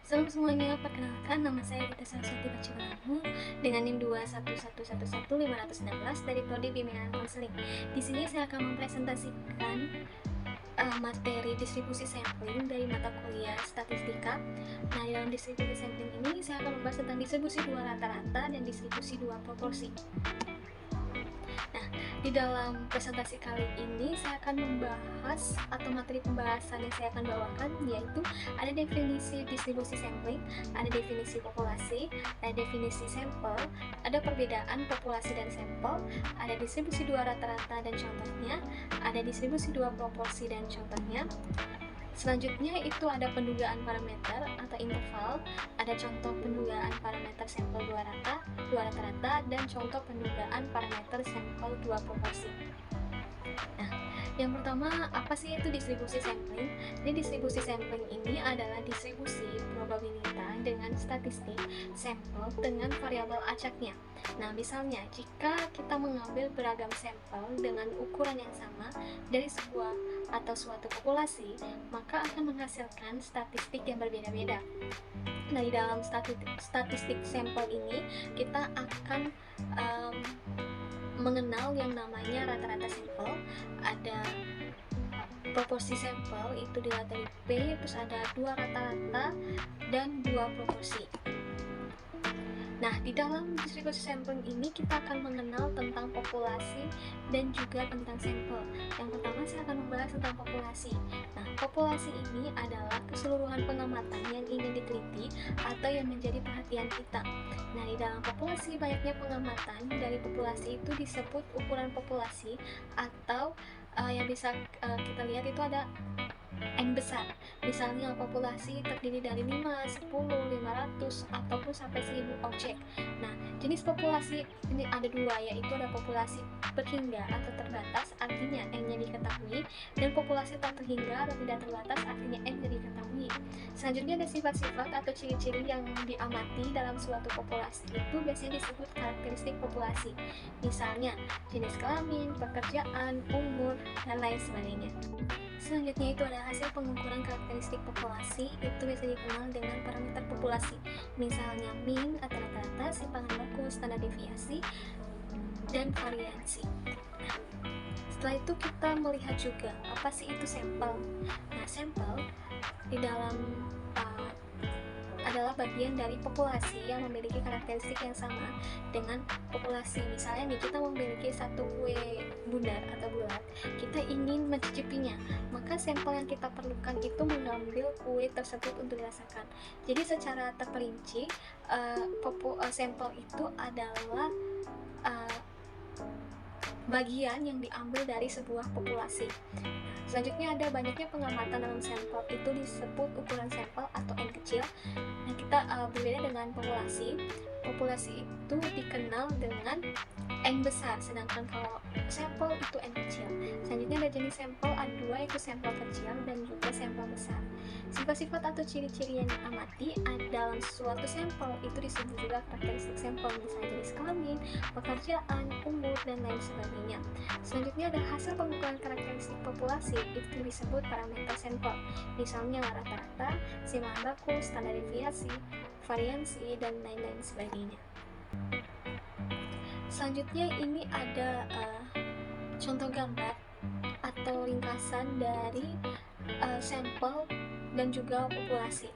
Salam semuanya, perkenalkan nama saya Gita Saraswati Bacimangu dengan NIM 211111516 dari Prodi Bimbingan Konseling. Di sini saya akan mempresentasikan materi distribusi sampling dari mata kuliah statistika. Nah, di dalam distribusi sampling ini saya akan membahas tentang distribusi dua rata-rata dan distribusi dua proporsi. Nah, di dalam presentasi kali ini saya akan membahas atau materi pembahasan yang saya akan bawakan yaitu ada definisi distribusi sampling, ada definisi populasi, ada definisi sampel, ada perbedaan populasi dan sampel, ada distribusi dua rata-rata dan contohnya, ada distribusi dua proporsi dan contohnya. Selanjutnya itu ada pendugaan parameter atau interval, ada contoh pendugaan parameter sampel dua rata-rata, dan contoh pendugaan parameter sampel dua proporsi. Nah, yang pertama, apa sih itu distribusi sampling? Jadi distribusi sampling ini adalah distribusi probabilitas dengan statistik sampel dengan variabel acaknya. Nah, misalnya jika kita mengambil beragam sampel dengan ukuran yang sama dari sebuah atau suatu populasi, maka akan menghasilkan statistik yang berbeda-beda. Nah, di dalam statistik sampel ini kita akan mengenal yang namanya rata-rata sampel, ada proporsi sampel itu dilihat dari P, terus ada dua rata-rata dan dua proporsi. Nah, di dalam distribusi sampling ini kita akan mengenal tentang populasi dan juga tentang sampel. Yang pertama saya akan membahas tentang populasi. Nah, populasi ini adalah keseluruhan pengamatan yang ingin diteliti atau yang menjadi perhatian kita. Nah, di dalam populasi banyaknya pengamatan dari populasi itu disebut ukuran populasi atau yang bisa kita lihat itu ada N besar. Misalnya populasi terdiri dari 5, 10, 500 ataupun sampai 1000 objek. Nah, jenis populasi ini ada dua, yaitu ada populasi berhingga atau terbatas, artinya N-nya diketahui, dan populasi tak terhingga atau tidak terbatas, artinya N-nya diketahui. Selanjutnya ada sifat-sifat atau ciri-ciri yang diamati dalam suatu populasi itu biasanya disebut karakteristik populasi. Misalnya jenis kelamin, pekerjaan, umur, dan lain sebagainya. Selanjutnya itu ada hasil pengukuran karakteristik populasi, itu bisa dikenal dengan parameter populasi, misalnya mean atau rata-rata, simpangan baku, standar deviasi, dan variansi. Nah, setelah itu kita melihat juga apa sih itu sampel. Nah, sampel di dalam adalah bagian dari populasi yang memiliki karakteristik yang sama dengan populasi. Misalnya nih, kita memiliki satu kue bundar atau bulat, kita ingin mencicipinya, maka sampel yang kita perlukan itu mengambil kue tersebut untuk dirasakan. Jadi secara terperinci, sampel itu adalah bagian yang diambil dari sebuah populasi. Selanjutnya ada banyaknya pengamatan dalam sampel, itu disebut ukuran sampel atau N kecil. Nah, kita berbeda dengan populasi. Populasi itu dikenal dengan N besar, sedangkan kalau sampel itu N kecil. Selanjutnya ada jenis sampel, ada dua, yaitu sampel kecil dan juga sampel besar. Sifat-sifat atau ciri-ciri yang diamati dalam suatu sampel itu disebut juga karakteristik sampel, misalnya jenis kelamin, pekerjaan, umur, dan lain sebagainya. Selanjutnya ada hasil pengukuran karakteristik populasi, itu disebut parameter sampel, misalnya rata-rata, simpangan baku, standar deviasi, variansi, dan lain-lain sebagainya. Selanjutnya ini ada contoh gambar atau ringkasan dari sampel dan juga populasi.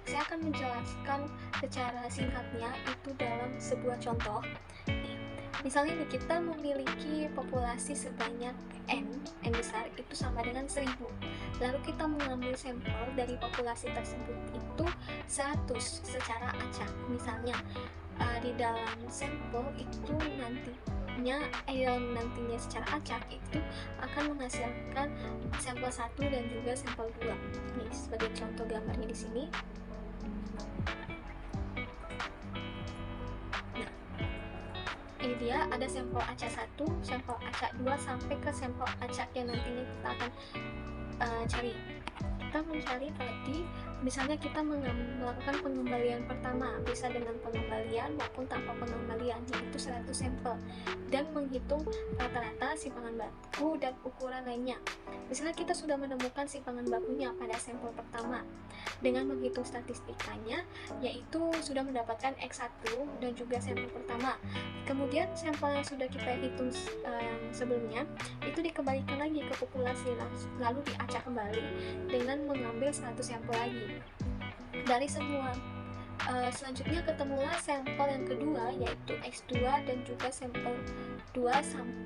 Saya akan menjelaskan secara singkatnya itu dalam sebuah contoh. Misalnya nih, kita memiliki populasi sebanyak N besar itu sama dengan 1000. Lalu kita mengambil sampel dari populasi tersebut itu 100 secara acak. Misalnya di dalam sampel itu nantinya secara acak itu akan menghasilkan sampel 1 dan juga sampel 2. Nih, sebagai contoh gambarnya di sini. Ini dia, ada sampel acak 1, sampel acak 2 sampai ke sampel acak yang nantinya kita akan cari. Kita mencari tadi Misalnya kita melakukan pengembalian pertama, bisa dengan pengembalian maupun tanpa pengembalian, yaitu 100 sampel, dan menghitung rata-rata simpangan baku dan ukuran lainnya. Misalnya kita sudah menemukan simpangan bakunya pada sampel pertama, dengan menghitung statistikanya, yaitu sudah mendapatkan X1 dan juga sampel pertama. Kemudian sampel yang sudah kita hitung sebelumnya, itu dikembalikan lagi ke populasi, lalu diacak kembali dengan mengambil 100 sampel lagi. Dari semua selanjutnya ketemulah sampel yang kedua, yaitu X2 dan juga sampel 2 sampai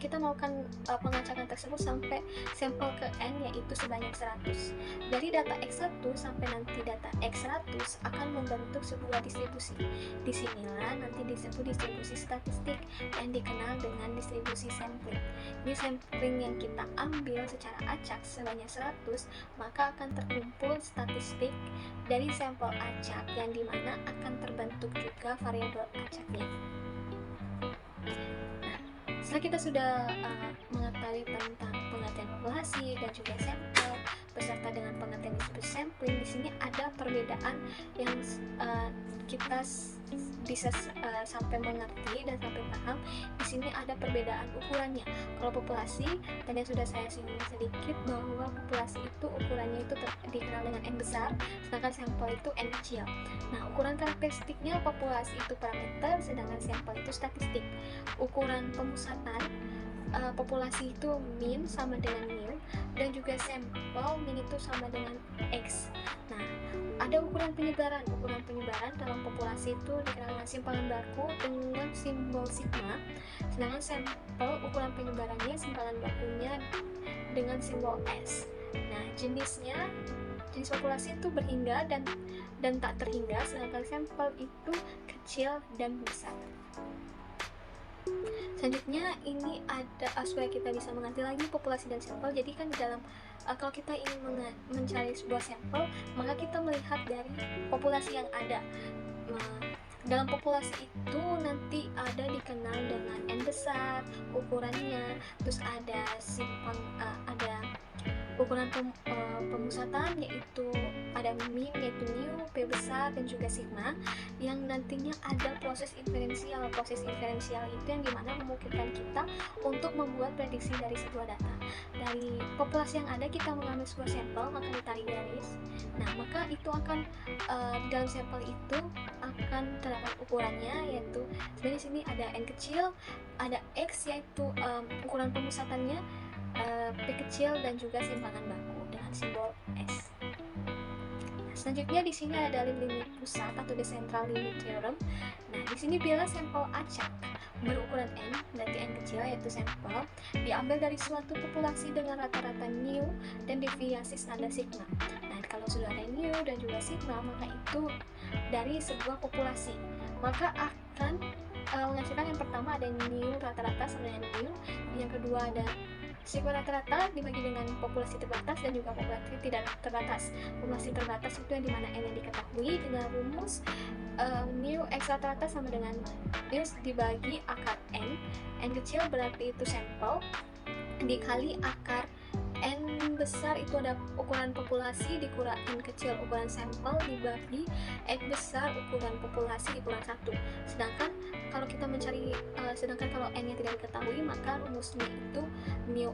kita melakukan pengacakan tersebut sampai sampel ke N, yaitu sebanyak 100. Dari data X1 sampai nanti data X100 akan membentuk sebuah distribusi. Disinilah nanti disebut distribusi statistik yang dikenal dengan distribusi sampling. Ini sampling yang kita ambil secara acak sebanyak 100, maka akan terkumpul statistik dari sampel acak, yang dimana akan terbentuk juga variabel acaknya. Nah, setelah kita sudah mengetahui tentang pengertian populasi dan juga sampel beserta dengan pengertian distribusi sampling, di sini ada perbedaan yang kita bisa sampai mengerti dan sampai paham. Di sini ada perbedaan ukurannya. Kalau populasi, dan yang sudah saya singgung sedikit bahwa populasi itu ukurannya itu dikenal dengan N besar, sedangkan sampel itu N kecil. Nah, ukuran karakteristiknya populasi itu parameter, sedangkan sampel itu statistik. Ukuran pemusatan populasi itu min sama dengan mu, dan juga sampel min itu sama dengan X. Nah, ada ukuran penyebaran. Ukuran penyebaran dalam populasi itu dikenal dengan simpangan baku dengan simbol sigma, sedangkan sampel ukuran penyebarannya simpangan bakunya dengan simbol S. Nah, jenis populasi itu berhingga dan tak terhingga, sedangkan sampel itu kecil dan besar. Selanjutnya ini ada supaya kita bisa mengerti lagi populasi dan sampel. Jadi kan di dalam kalau kita ingin mencari sebuah sampel, maka kita melihat dari populasi yang ada. Dalam populasi itu nanti ada dikenal dengan N besar ukurannya, terus ada ada ukuran pemusatan, yaitu ada min, yaitu mu, p besar, dan juga sigma, yang nantinya ada proses inferensial. Proses inferensial itu yang dimana memungkinkan kita untuk membuat prediksi dari sebuah data. Dari populasi yang ada kita mengambil sebuah sampel, maka ditarik garis. Nah, maka itu akan di dalam sampel itu akan terdapat ukurannya, yaitu sebenarnya di sini ada N kecil, ada X, yaitu ukuran pemusatannya, P kecil, dan juga simpangan baku dengan simbol S. Nah, selanjutnya di sini ada limit pusat atau the central limit theorem. Nah, di sini bila sampel acak berukuran N, berarti N kecil, yaitu sampel diambil dari suatu populasi dengan rata-rata mu dan deviasi standar sigma. Nah, kalau sudah ada mu dan juga sigma, maka itu dari sebuah populasi, maka akan menghasilkan yang pertama ada mu rata-rata sama dengan mu, yang kedua ada sigma rata-rata dibagi dengan populasi terbatas dan juga populasi tidak terbatas. Populasi terbatas itu yang dimana N yang diketahui dengan rumus mu X rata-rata sama dengan mu dibagi akar N kecil berarti itu sampel, dikali akar N besar itu ada ukuran populasi dikurang N kecil ukuran sampel dibagi N besar ukuran populasi dikurang 1. Sedangkan kalau kita mencari kalau N nya tidak diketahui, maka rumusnya itu mu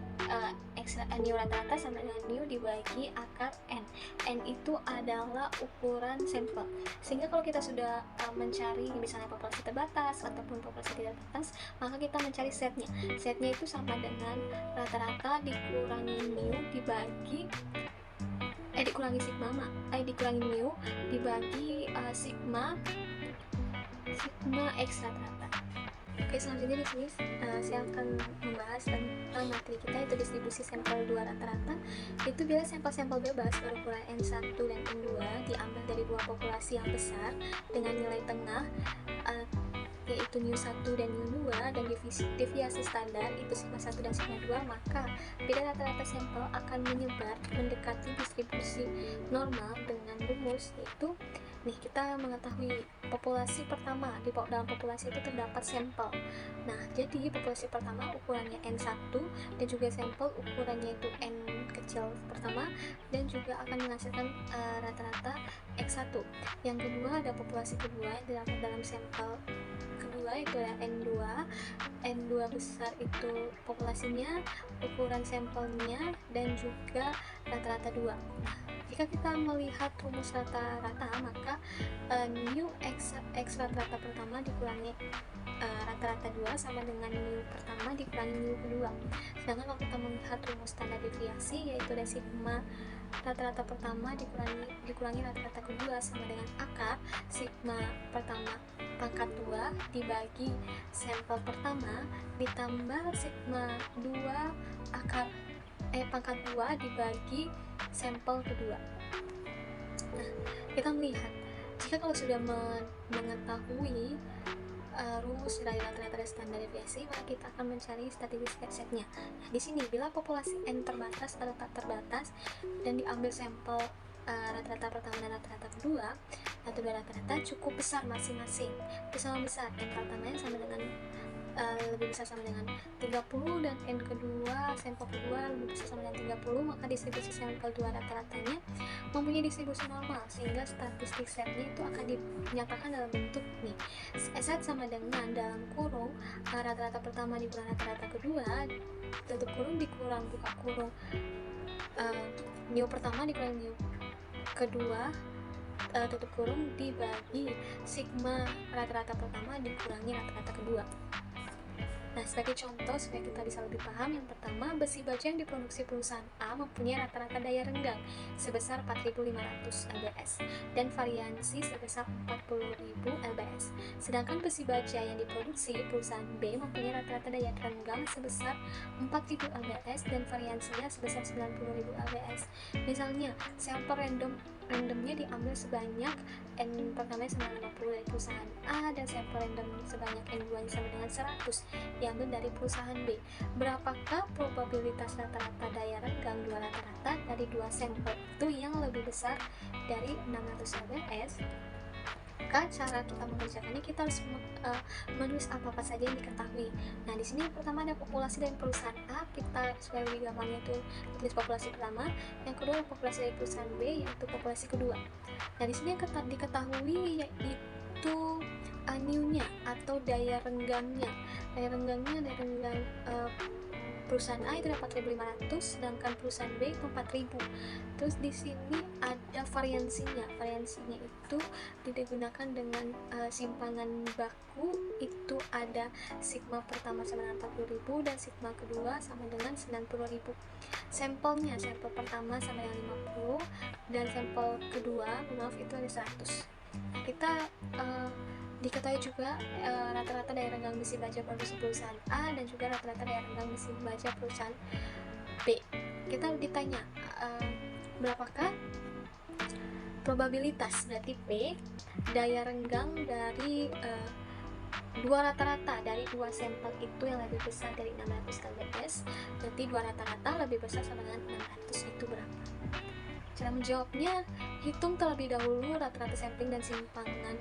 rata-rata sama dengan mu dibagi akar N. N itu adalah ukuran sampel. Sehingga kalau kita sudah mencari misalnya populasi terbatas ataupun populasi tidak terbatas, maka kita mencari setnya. Setnya itu sama dengan rata-rata dikurangi mu dibagi dikurangi mu dibagi sigma X rata-rata. Oke, selanjutnya di sini saya akan membahas tentang materi kita, yaitu distribusi sampel 2 rata-rata. Itu bila sampel-sampel bebas berukuran N1 dan N2 diambil dari dua populasi yang besar dengan nilai tengah yaitu mu1 dan mu2 dan deviasi standar itu sigma 1 dan sigma 2, maka bila rata-rata sampel akan menyebar mendekati distribusi normal dengan rumus, yaitu kita mengetahui populasi pertama. Dalam populasi itu terdapat sampel. Nah, jadi populasi pertama ukurannya N1 dan juga sampel ukurannya itu N2 kecil pertama dan juga akan menghasilkan rata-rata X1. Yang kedua ada populasi kedua yang didapat dalam sampel kedua, itu ya N2 besar itu populasinya, ukuran sampelnya, dan juga rata-rata 2. Nah, jika kita melihat rumus rata-rata, maka mu X rata-rata pertama dikurangi rata-rata 2 sama dengan mu pertama dikurangi mu kedua. Sedangkan kalau kita melihat rumus standar deviasi, yaitu dari sigma rata-rata pertama dikurangi rata-rata kedua sama dengan akar sigma pertama pangkat 2 dibagi sampel pertama ditambah sigma 2 akar pangkat 2 dibagi sampel kedua. Nah, kita melihat jika kalau sudah mengetahui rumus dari rata-rata standar deviasi, maka kita akan mencari statistik setnya. Nah, di sini bila populasi N terbatas atau tak terbatas dan diambil sampel rata-rata pertama dan rata-rata kedua, atau dua rata-rata cukup besar masing-masing, sama besar. N pertamanya sama dengan lebih besar sama dengan 30 dan N kedua sampel kedua lebih besar sama dengan 30, maka distribusi sampel dua rata-ratanya mempunyai distribusi normal, sehingga statistik setnya itu akan dinyatakan dalam bentuk nih, set sama dengan dalam kurung rata-rata pertama dikurang rata-rata kedua, tutup kurung dikurang buka kurung mu pertama dikurang mu kedua, tutup kurung dibagi sigma rata-rata pertama dikurangi rata-rata kedua. Nah, sebagai contoh supaya kita bisa lebih paham, yang pertama, besi baja yang diproduksi perusahaan A mempunyai rata-rata daya renggang sebesar 4.500 lbs dan variansi sebesar 40.000 lbs. Sedangkan besi baja yang diproduksi perusahaan B mempunyai rata-rata daya renggang sebesar 4.000 lbs dan variansinya sebesar 90.000 lbs. Misalnya, sampel randomnya diambil sebanyak N pertama sama dengan 50 dari perusahaan A dan sampel random sebanyak N2 sama dengan 100 diambil dari perusahaan B. Berapakah probabilitas rata-rata daya renggang dua rata-rata dari dua sampel itu yang lebih besar dari 600 lbs? Maka cara kita mengerjakannya, kita harus menulis apa saja yang diketahui. Nah, di sini yang pertama ada populasi dari perusahaan A, kita supaya lebih gampangnya itu tulis populasi pertama. Yang kedua populasi dari perusahaan B, yaitu populasi kedua. Nah, di sini yang diketahui yaitu mu-nya atau daya renggangnya. Daya renggang perusahaan A itu 4.500, sedangkan perusahaan B itu 4.000. Terus di sini ada variansinya. Variansinya itu digunakan dengan simpangan baku, itu ada sigma pertama sama dengan 40.000 dan sigma kedua sama dengan 90.000. Sampelnya, sampel pertama sama dengan 50 dan sampel kedua, itu ada 100. Nah, kita diketahui juga rata-rata daya renggang besi baja produksi perusahaan A dan juga rata-rata daya renggang besi baja perusahaan B. Kita ditanya berapakah probabilitas, berarti P, daya renggang dari dua rata-rata dari dua sampel itu yang lebih besar dari 600 lbs, berarti dua rata-rata lebih besar sama dengan 600, itu berapa? Cara menjawabnya, hitung terlebih dahulu rata-rata sampling dan simpangan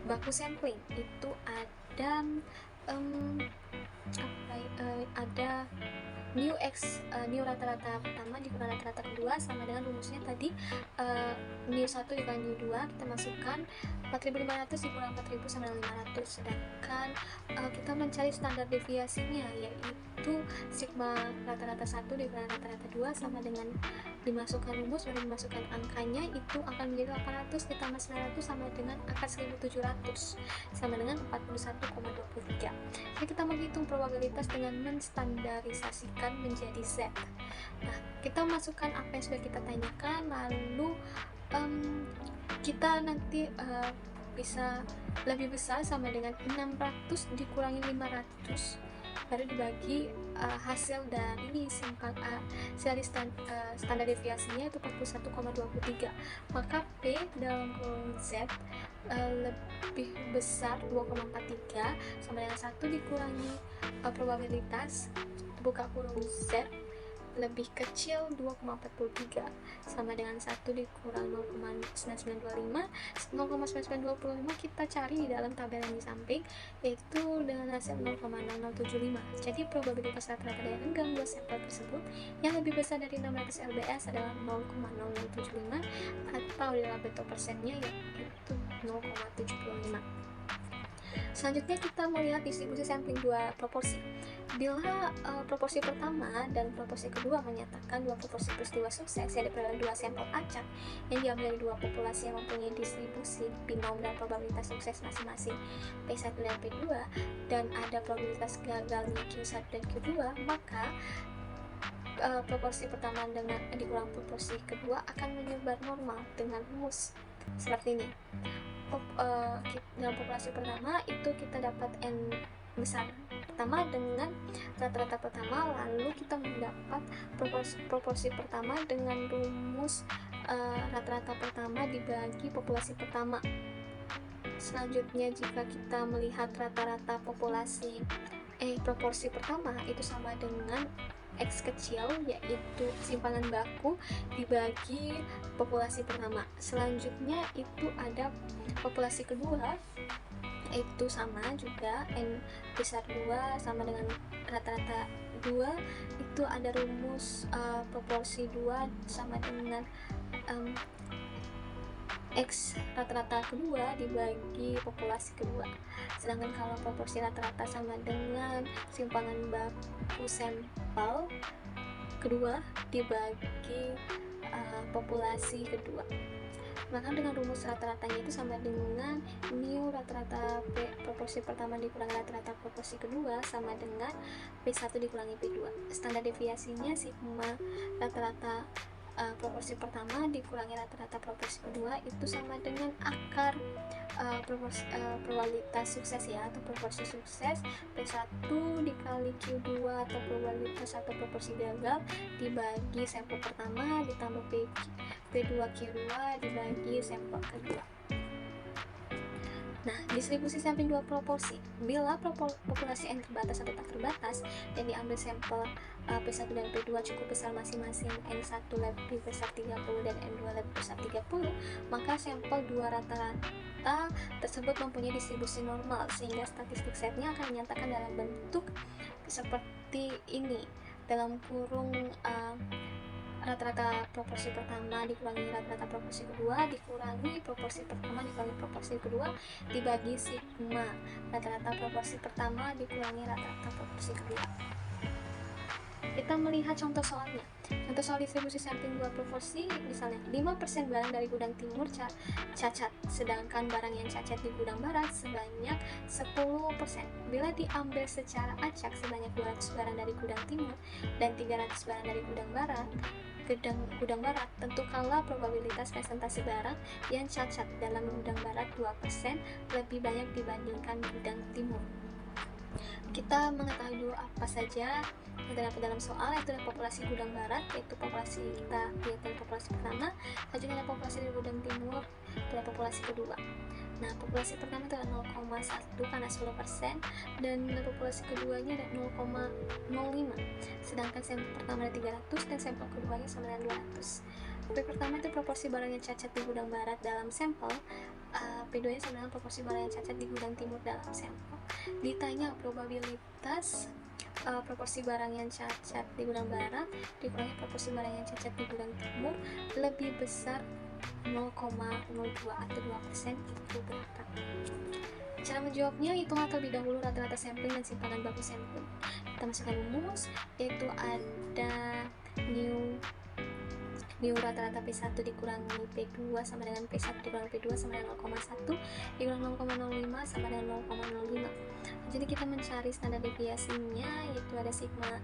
baku sampling. Itu ada ada mu rata-rata pertama dikurang rata-rata kedua sama dengan rumusnya tadi, mu1 dikurang mu2, kita masukkan 4.500 dikurang 4.000 sama dengan 500. Sedangkan kita mencari standar deviasinya, yaitu sigma rata-rata 1 dikurang rata-rata 2 sama dengan dimasukkan rumus, baru dimasukkan angkanya, itu akan menjadi 800 ditambah 900 sama dengan angka 1700 sama dengan 41,23. Jadi kita menghitung probabilitas dengan menstandarisasikan menjadi Z. Nah, kita masukkan apa yang sudah kita tanyakan, lalu kita nanti bisa lebih besar sama dengan 600 dikurangi 500 baru dibagi hasil dari standar deviasinya itu 41,23. Maka P dalam kurung Z lebih besar 2,43 sama dengan 1 dikurangi probabilitas buka kurung Z lebih kecil 2,43 sama dengan 1 dikurang 0,9925. 0,9925 kita cari di dalam tabel yang di samping, yaitu dengan hasil 0,0075. Jadi probabilitas rata-rata daya renggang dua sampel tersebut yang lebih besar dari 600 lbs adalah 0,0075 atau dalam bentuk persennya yaitu 0,75. Selanjutnya kita melihat distribusi sampling dua proporsi. Bila proporsi pertama dan proporsi kedua menyatakan dua proporsi peristiwa sukses yang diperoleh dua sampel acak yang diambil dari dua populasi yang mempunyai distribusi binom dan probabilitas sukses masing-masing P1 dan P2, dan ada probabilitas gagalnya Q1 dan Q2, maka proporsi pertama dengan dikurang proporsi kedua akan menyebar normal dengan rumus seperti ini. Dalam populasi pertama itu kita dapat N besar pertama dengan rata-rata pertama, lalu kita mendapat proporsi pertama dengan rumus rata-rata pertama dibagi populasi pertama. Selanjutnya jika kita melihat rata-rata proporsi pertama itu sama dengan X kecil, yaitu simpanan baku dibagi populasi pertama. Selanjutnya itu ada populasi kedua, itu sama juga N besar 2 sama dengan rata-rata 2, itu ada rumus proporsi 2 sama dengan X rata-rata kedua dibagi populasi kedua. Sedangkan kalau proporsi rata-rata sama dengan simpangan baku sampel kedua dibagi populasi kedua, maka dengan rumus rata-ratanya itu sama dengan mu rata-rata proporsi pertama dikurangi rata-rata proporsi kedua sama dengan P1 dikurangi P2. Standar deviasinya sigma rata-rata proporsi pertama dikurangi rata-rata proporsi kedua itu sama dengan akar probabilitas sukses atau proporsi sukses P1 dikali Q2 atau probabilitas atau proporsi gagal dibagi sampel pertama ditambah P2 Q2 dibagi sampel kedua. Nah, distribusi sampling dua proporsi. Bila populasi N terbatas atau tak terbatas dan diambil sampel P1 dan P2 cukup besar masing-masing, N1 lebih besar 30 dan N2 lebih besar 30, maka sampel dua rata-rata tersebut mempunyai distribusi normal, sehingga statistik setnya akan dinyatakan dalam bentuk seperti ini, dalam kurung rata-rata proporsi pertama dikurangi rata-rata proporsi kedua dikurangi proporsi pertama dikurangi proporsi kedua dibagi sigma rata-rata proporsi pertama dikurangi rata-rata proporsi kedua. Kita melihat contoh soalnya. Contoh soal distribusi sampling dua proporsi, misalnya 5% barang dari gudang timur cacat, sedangkan barang yang cacat di gudang barat sebanyak 10%. Bila diambil secara acak sebanyak 200 barang dari gudang timur dan 300 barang dari gudang barat, tentukanlah probabilitas presentasi barang yang cacat dalam gudang barat 2% lebih banyak dibandingkan gudang timur. Kita mengetahui dulu apa saja yang terdapat dalam soal, yaitu adalah populasi gudang barat, yaitu populasi kita lihat dari populasi pertama, selanjutnya ada populasi dari gudang timur, adalah populasi kedua. Nah, populasi pertama itu adalah 0,1 karena 10%, dan populasi keduanya ada 0,05, sedangkan sampel pertama ada 300 dan sampel keduanya sama dengan 200. Pertama itu proporsi barang yang cacat di gudang barat dalam sampel, P2 nya sama dengan proporsi barang yang cacat di gudang timur dalam sampel. Ditanya probabilitas proporsi barang yang cacat di gudang barat dikurangi proporsi barang yang cacat di gudang timur lebih besar 0,02 atau 2%, itu berapa? Cara menjawabnya, hitung terlebih dahulu rata-rata sampling dan simpanan baku sampling. Kita masukkan rumus, yaitu ada mu rata-rata P1 dikurangi P2 sama dengan P1 dikurangi P2 sama dengan 0,1 dikurangi 0,05 sama dengan 0,05. Jadi kita mencari standar deviasinya, yaitu ada sigma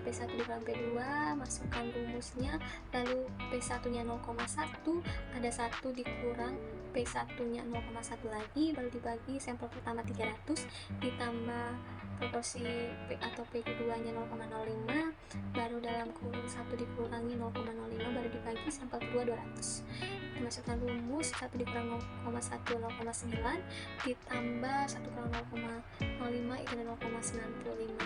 P1 dikurangi P2, masukkan rumusnya, lalu P1 nya 0,1, ada 1 dikurang P1 nya 0,1 lagi, baru dibagi sampel pertama 300 ditambah proporsi P atau P keduanya 0,05, baru dalam kurung 1 dikurangi 0,05 baru dibagi sampel kedua 200. Kita masukkan rumus 1 dikurang 0,1 0,9 ditambah 1 kurang 05 itu 0,95.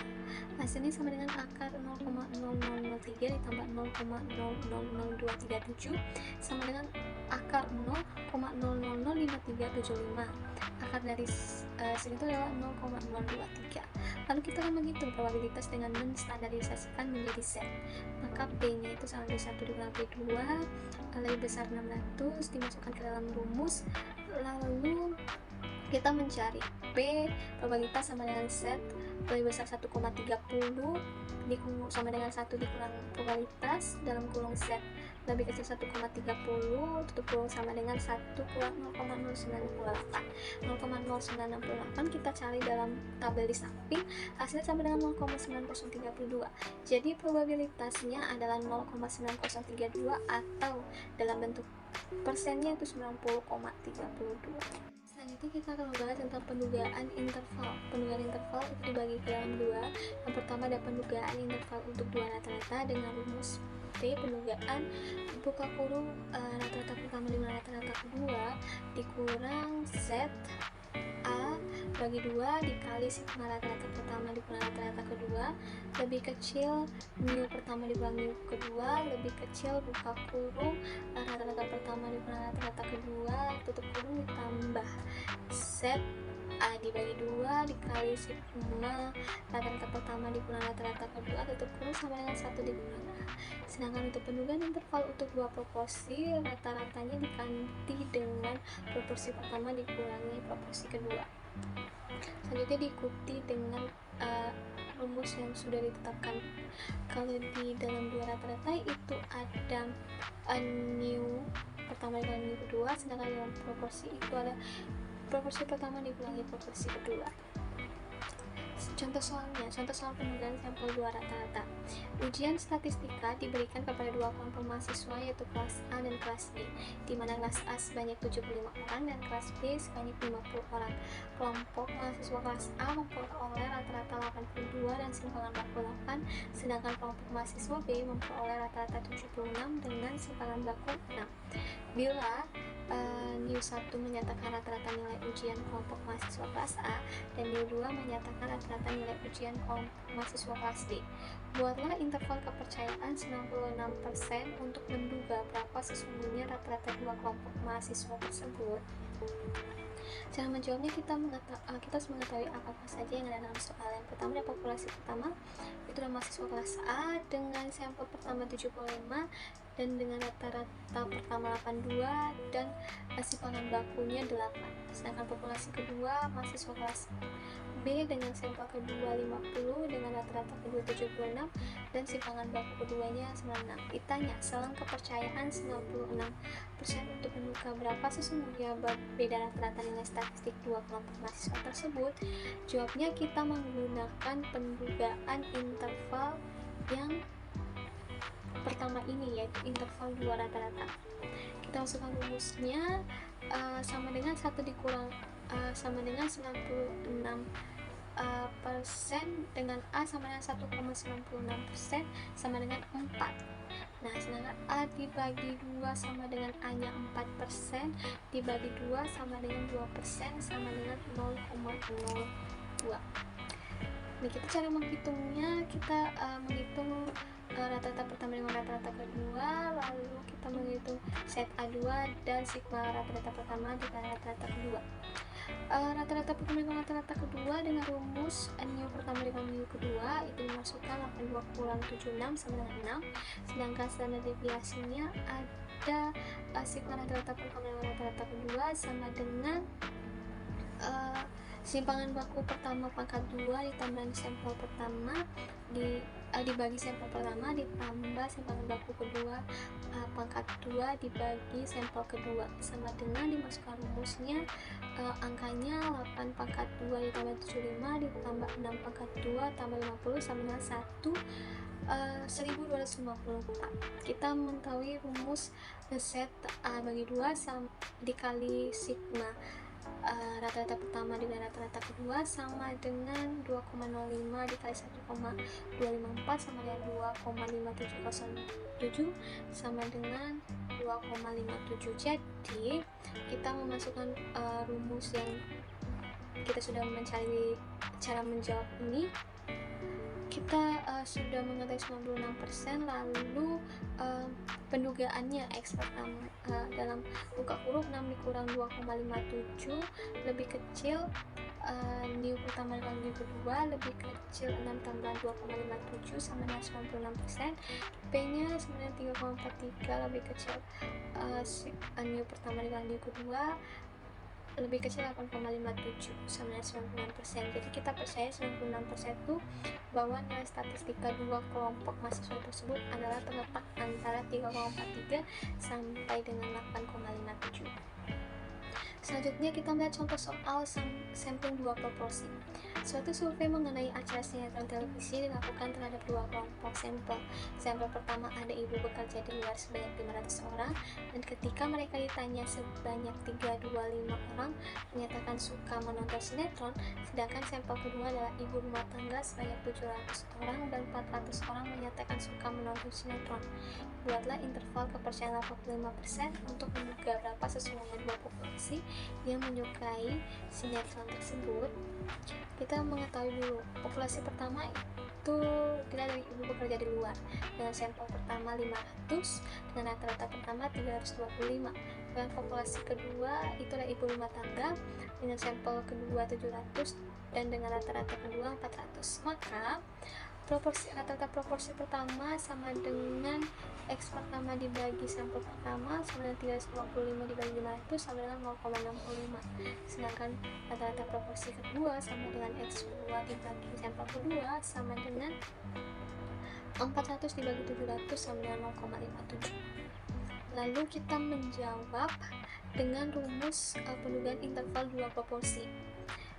Hasilnya sama dengan akar 0,0003 ditambah 0,000237 sama dengan akar 0,0005375. Akar dari segitu adalah 0,023. Lalu kita akan menghitung probabilitas dengan menstandarisasikan menjadi set. Maka P-nya itu sama dengan 1 dikurangi P2 lebih besar 600 dimasukkan ke dalam rumus. Lalu kita mencari P probabilitas sama dengan set lebih besar 1,30 sama dengan 1 dikurang probabilitas dalam kurung set lebih kecil 1,30 tutup kurung sama dengan 1 kurang 0,0968. 0,0968 kita cari dalam tabel di samping, hasilnya sama dengan 0,9032. Jadi probabilitasnya adalah 0,9032 atau dalam bentuk persennya itu 90,32. Selanjutnya kita akan membahas tentang pendugaan interval. Pendugaan interval itu dibagi ke dalam dua. Yang pertama ada pendugaan interval untuk dua rata-rata dengan rumus P pendugaan buka kurung rata-rata pertama dengan rata-rata kedua dikurang set A bagi 2 dikali sigma rata-rata pertama dikurang rata-rata kedua lebih kecil mu pertama dikurang mu kedua lebih kecil buka kurung rata-rata pertama dikurang rata-rata kedua tutup kurung ditambah set A dibagi 2 dikali sigma rata-rata pertama dikurang rata-rata kedua tutup kurung sama dengan 1 dikurang A. Sedangkan untuk pendugaan interval untuk dua proporsi rata-ratanya diganti dengan proporsi pertama dikurangi proporsi kedua. Selanjutnya diikuti dengan rumus yang sudah ditetapkan. Kalau di dalam dua rata-rata itu ada mu pertama dikurangi mu kedua, sedangkan dalam proporsi itu ada proporsi pertama dikurangi proporsi kedua. Contoh soal pendugaan sampel dua rata-rata. Ujian statistika diberikan kepada dua kelompok mahasiswa yaitu kelas A dan kelas B, di mana kelas A sebanyak 75 orang dan kelas B sebanyak 50 orang. Kelompok mahasiswa kelas A memperoleh rata-rata 82 dan simpangan 48, sedangkan kelompok mahasiswa B memperoleh rata-rata 76 dengan simpangan baku 6. Bila NIU1 menyatakan rata-rata nilai ujian kelompok mahasiswa kelas A dan NIU2 menyatakan rata-rata nilai ujian kelompok mahasiswa kelas B. Buatlah interval kepercayaan 96% untuk menduga berapa sesungguhnya rata-rata dua kelompok mahasiswa tersebut. Cara menjawabnya kita harus mengetahui apa saja yang ada dalam soal. Yang pertama adalah populasi pertama, itu adalah mahasiswa kelas A dengan sampel pertama 75 dan dengan rata-rata pertama 82 dan simpangan bakunya 8. Sedangkan populasi kedua mahasiswa kelas B dengan sampel kedua 50 dengan rata-rata kedua 76 dan simpangan baku keduanya 96. Ditanya selang kepercayaan 96% untuk menduga berapa sesungguhnya beda rata-rata nilai statistik dua kelompok mahasiswa tersebut. Jawabnya kita menggunakan pendugaan interval yang pertama ini, yaitu interval dua rata-rata. Kita masukkan rumusnya sama dengan 1 dikurang sama dengan 96 persen dengan A sama dengan 1,96% sama dengan 4. Nah, sedangkan A dibagi 2 sama dengan A nya 4%, dibagi 2 sama dengan 2% sama dengan 0,02. Nah, kita cara menghitungnya, kita menghitung rata-rata pertama dengan rata-rata kedua, lalu kita menghitung set A2 dan sigma rata-rata pertama dengan rata-rata kedua. Rata-rata pertama dengan rata-rata kedua dengan rumus mu pertama dengan mu kedua itu dimasukkan 82 kurang 76 sama dengan 6, sedangkan standar deviasinya ada sigma rata-rata pertama dengan rata-rata kedua sama dengan simpangan baku pertama pangkat 2 ditambah sampel pertama dibagi sampel pertama ditambah simpangan baku kedua pangkat 2 dibagi sampel kedua sama dengan dimasukkan rumusnya angkanya 8 pangkat 2 ditambah 75 ditambah 6 pangkat 2 tambah 50 sama dengan 1254. Kita mengetahui rumus set A bagi 2 dikali sigma rata-rata pertama dengan rata-rata kedua sama dengan 2,05 dikali 1,254 sama dengan 2,5707 sama dengan 2,57. Jadi kita memasukkan rumus yang kita sudah mencari cara menjawab ini, kita sudah mengetahui 96%. Lalu pendugaannya X pertama dalam buka huruf 6 dikurang 2,57 lebih kecil new pertama dengan new kedua lebih kecil 6 tambah 2,57 sama dengan 96%. P nya sebenarnya 3,43 lebih kecil new pertama dengan new kedua lebih kecil 8,57 sama dengan 96%. Jadi kita percaya 96% itu bahwa nilai statistika dua kelompok mahasiswa tersebut adalah terletak antara 3,43 sampai dengan 8,57. Selanjutnya kita melihat contoh soal sampling dua proporsi. Suatu survei mengenai acara sinetron televisi dilakukan terhadap dua kelompok sampel. Sampel pertama ada ibu bekerja di luar sebanyak 500 orang, dan ketika mereka ditanya sebanyak 325 orang menyatakan suka menonton sinetron, sedangkan sampel kedua adalah ibu rumah tangga sebanyak 700 orang dan 400 orang menyatakan suka menonton sinetron. Buatlah interval kepercayaan 85% untuk menduga berapa sesungguhnya dua populasi yang menyukai sinetron tersebut. Kita mengetahui dulu populasi pertama itu kita dari ibu bekerja di luar dengan sampel pertama 500 dengan rata-rata pertama 325, dan populasi kedua itu adalah ibu rumah tangga dengan sampel kedua 700 dan dengan rata-rata kedua 400. Maka rata-rata proporsi pertama sama dengan X pertama dibagi sampel pertama sama dengan 325 dibagi 500 sama dengan 0,65. Sedangkan rata-rata proporsi kedua sama dengan X kedua dibagi sampel kedua sama dengan 400 dibagi 700 sama dengan 0,57. Lalu kita menjawab dengan rumus pendugaan interval dua proporsi.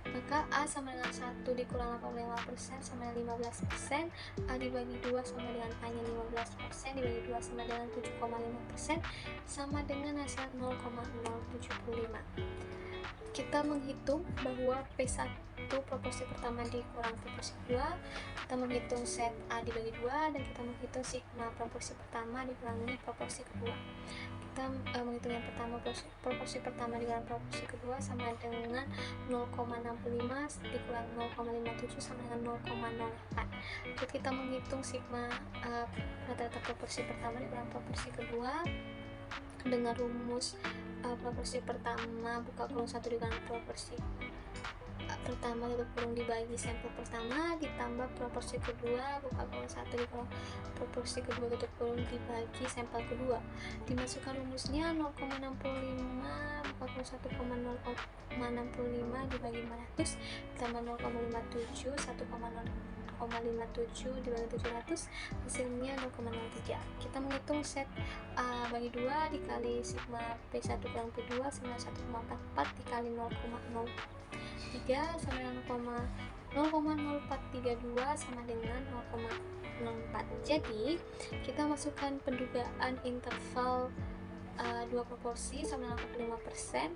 Maka A sama dengan 1 dikurang 85% sama dengan 15%, A dibagi 2 sama dengan A nya 15%, dibagi 2 sama dengan 7,5%, sama dengan hasil 0,075. Kita menghitung bahwa P1 proporsi pertama dikurang proporsi kedua, kita menghitung set A dibagi 2, dan kita menghitung sigma proporsi pertama dikurangi proporsi kedua. Kita menghitung yang pertama, proporsi pertama dikurangi proporsi kedua sama dengan 0,65 dikurang 0,57 sama dengan 0,08. Lalu kita menghitung sigma rata-rata proporsi pertama dikurangi proporsi kedua dengan rumus proporsi pertama buka kurung 1 dikurangi proporsi pertama tutup kurung dibagi sampel pertama ditambah proporsi kedua buka kurung 1 dikurangi proporsi kedua tutup kurung dibagi sampel kedua, dimasukkan rumusnya 0,65 buka kurung 1,065 dibagi 500 ditambah 0,57 1,057 dibagi 700 hasilnya 0,03. Kita menghitung set A bagi 2 dikali sigma P1 kurang P2 sama 1,44 dikali 0,03 sama dengan 0,0432 sama dengan 0,04. Jadi kita masukkan pendugaan interval dua proporsi sama dengan 85%.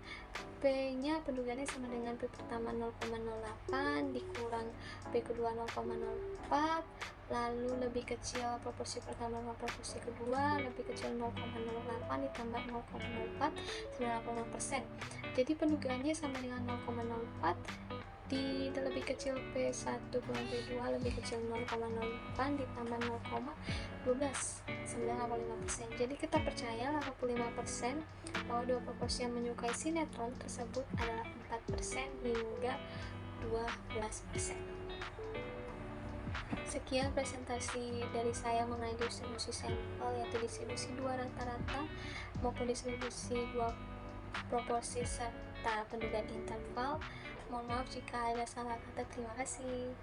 P nya pendugaannya sama dengan P pertama 0,08 dikurang P kedua 0,04, lalu lebih kecil proporsi pertama sama proporsi kedua lebih kecil 0,08 ditambah 0,04 90%. Jadi pendugaannya sama dengan 0,04 di lebih kecil P1 kurang P2 lebih kecil 0,08 ditambah 0,12 95%. Jadi kita percaya 85% bahwa dua proporsi yang menyukai sinetron tersebut adalah 4% hingga 12%. Sekian presentasi dari saya mengenai distribusi sampel, yaitu distribusi dua rata-rata maupun distribusi dua proporsi serta pendugaan interval. Mohon maaf jika ada salah kata. Terima kasih.